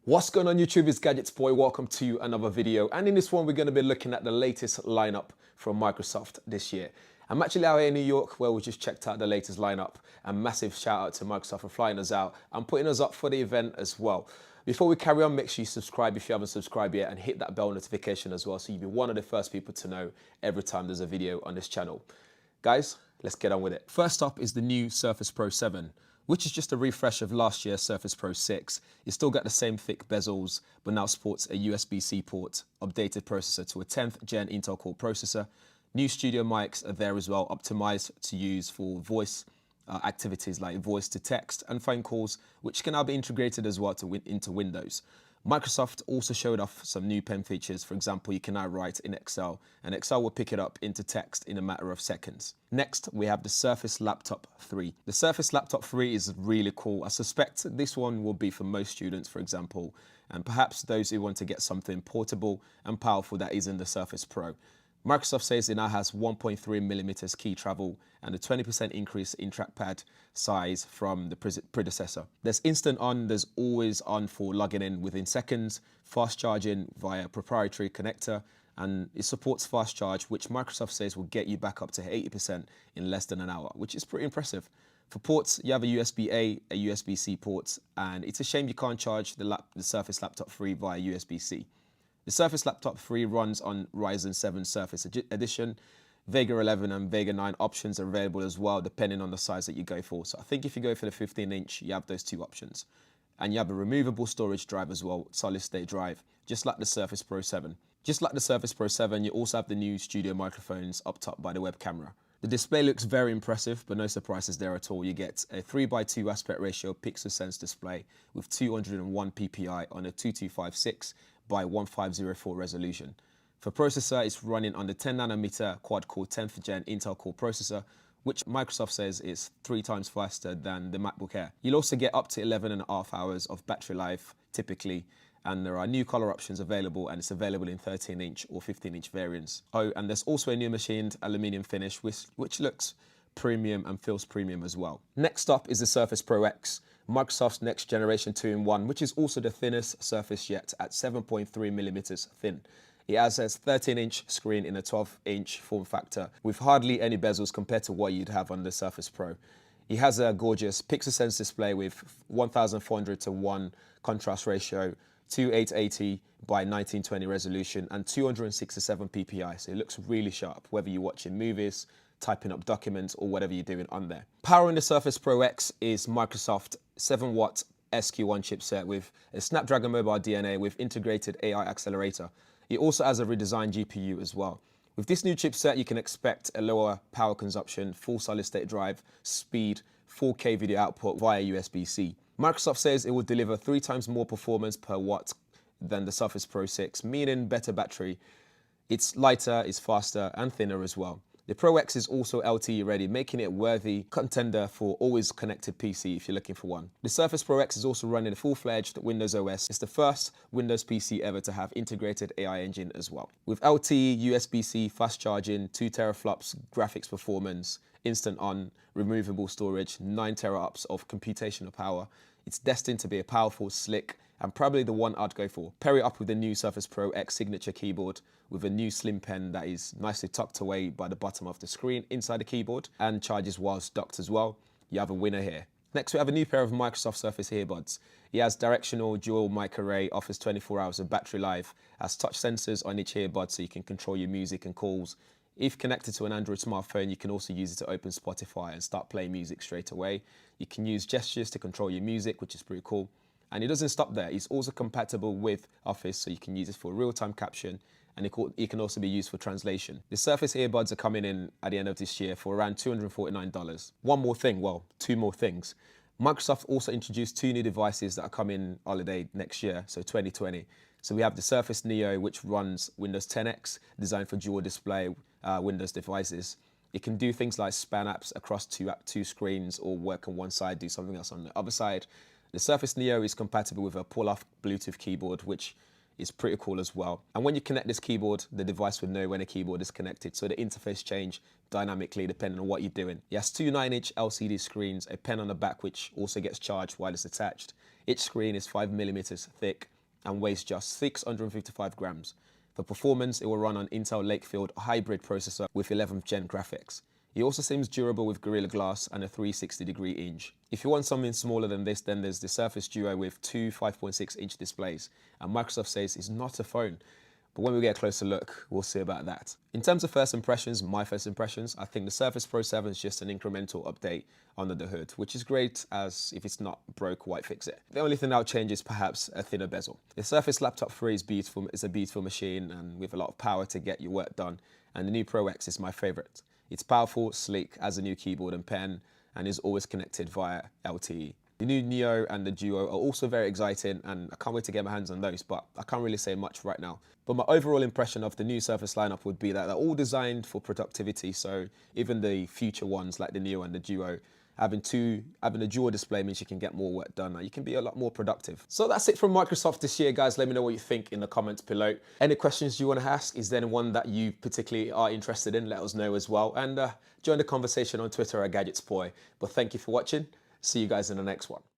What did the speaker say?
What's going on YouTube? It's Gadgets Boy. Welcome to another video. And in this one, we're going to be looking at the latest lineup from Microsoft this year. I'm actually out here in New York where we just checked out the latest lineup. And massive shout out to Microsoft for flying us out and putting us up for the event as well. Before we carry on, make sure you subscribe if you haven't subscribed yet and hit that bell notification as well so you'll be one of the first people to know every time there's a video on this channel. Guys, let's get on with it. First up is the new Surface Pro 7. Which is just a refresh of last year's Surface Pro 6. It's still got the same thick bezels, but now sports a USB-C port, updated processor to a 10th gen Intel Core processor. New studio mics are there as well, optimized to use for voice activities like voice to text and phone calls, which can now be integrated as well into Windows. Microsoft also showed off some new pen features. For example, you can now write in Excel, and Excel will pick it up into text in a matter of seconds. Next, we have the Surface Laptop 3. The Surface Laptop 3 is really cool. I suspect this one will be for most students, for example, and perhaps those who want to get something portable and powerful that isn't the Surface Pro. Microsoft says it now has 1.3mm key travel and a 20% increase in trackpad size from the predecessor. There's instant on, there's always on for logging in within seconds, fast charging via proprietary connector, and it supports fast charge, which Microsoft says will get you back up to 80% in less than an hour, which is pretty impressive. For ports, you have a USB-A, a USB-C port, and it's a shame you can't charge the Surface Laptop 3 via USB-C. The Surface Laptop 3 runs on Ryzen 7 Surface Edition. Vega 11 and Vega 9 options are available as well, depending on the size that you go for. So I think if you go for the 15-inch, you have those two options. And you have a removable storage drive as well, solid state drive, just like the Surface Pro 7. Just like the Surface Pro 7, you also have the new studio microphones up top by the web camera. The display looks very impressive, but no surprises there at all. You get a 3:2 aspect ratio pixel sense display with 201 ppi on a 2256 by 1504 resolution. For processor, it's running on the 10nm quad-core 10th gen Intel Core processor, which Microsoft says is 3 times faster than the MacBook Air. You'll also get up to 11.5 hours of battery life, typically, and there are new color options available, and it's available in 13-inch or 15-inch variants. Oh, and there's also a new machined aluminium finish, which looks premium and feels premium as well. Next up is the Surface Pro X, Microsoft's next generation 2-in-1, which is also the thinnest Surface yet at 7.3mm thin. It has a 13-inch screen in a 12-inch form factor with hardly any bezels compared to what you'd have on the Surface Pro. It has a gorgeous pixel sense display with 1400 to 1 contrast ratio, 2880 by 1920 resolution, and 267 ppi, so it looks really sharp, whether you're watching movies, typing up documents, or whatever you're doing on there. Powering the Surface Pro X is Microsoft 7-watt SQ1 chipset with a Snapdragon Mobile DNA with integrated AI accelerator. It also has a redesigned GPU as well. With this new chipset, you can expect a lower power consumption, full solid-state drive, speed, 4K video output via USB-C. Microsoft says it will deliver 3 times more performance per watt than the Surface Pro 6, meaning better battery. It's lighter, it's faster, and thinner as well. The Pro X is also LTE ready, making it a worthy contender for always connected PC if you're looking for one. The Surface Pro X is also running a full-fledged Windows OS. It's the first Windows PC ever to have integrated AI engine as well. With LTE, USB-C, fast charging, 2 teraflops graphics performance, instant on, removable storage, 9 teraops of computational power, it's destined to be a powerful, slick, and probably the one I'd go for. Pair it up with the new Surface Pro X signature keyboard with a new slim pen that is nicely tucked away by the bottom of the screen inside the keyboard and charges whilst docked as well. You have a winner here. Next, we have a new pair of Microsoft Surface Earbuds. It has directional dual mic array, offers 24 hours of battery life, has touch sensors on each earbud so you can control your music and calls. If connected to an Android smartphone, you can also use it to open Spotify and start playing music straight away. You can use gestures to control your music, which is pretty cool. And it doesn't stop there. It's also compatible with Office, so you can use it for real-time caption, and it can also be used for translation. The Surface Earbuds are coming in at the end of this year for around $249. One more thing, well, 2 more things. Microsoft also introduced 2 new devices that are coming holiday next year, so 2020. So we have the Surface Neo, which runs Windows 10X, designed for dual display Windows devices. It can do things like span apps across 2 screens, or work on one side, do something else on the other side. The Surface Neo is compatible with a pull-off Bluetooth keyboard, which is pretty cool as well. And when you connect this keyboard, the device will know when a keyboard is connected, so the interface change dynamically depending on what you're doing. It has 2 9-inch LCD screens, a pen on the back which also gets charged while it's attached. Each screen is 5mm thick, and weighs just 655 grams. For performance, it will run on Intel Lakefield hybrid processor with 11th gen graphics. It also seems durable with Gorilla Glass and a 360-degree hinge. If you want something smaller than this, then there's the Surface Duo with two 5.6-inch displays, and Microsoft says it's not a phone. But when we get a closer look, we'll see about that. In terms of first impressions, my first impressions, I think the Surface Pro 7 is just an incremental update under the hood, which is great, as if it's not broke, why fix it? The only thing that will change is perhaps a thinner bezel. The Surface Laptop 3 is beautiful, it's a beautiful machine and with a lot of power to get your work done, and the new Pro X is my favorite. It's powerful, sleek, has a new keyboard and pen, and is always connected via LTE. The new Neo and the Duo are also very exciting, and I can't wait to get my hands on those, but I can't really say much right now. But my overall impression of the new Surface lineup would be that they're all designed for productivity, so even the future ones like the Neo and the Duo, having a dual display means you can get more work done and you can be a lot more productive. So that's it from Microsoft this year, guys. Let me know what you think in the comments below. Any questions you want to ask? Is there one that you particularly are interested in? Let us know as well. And join the conversation on Twitter at GadgetsBoy. But thank you for watching. See you guys in the next one.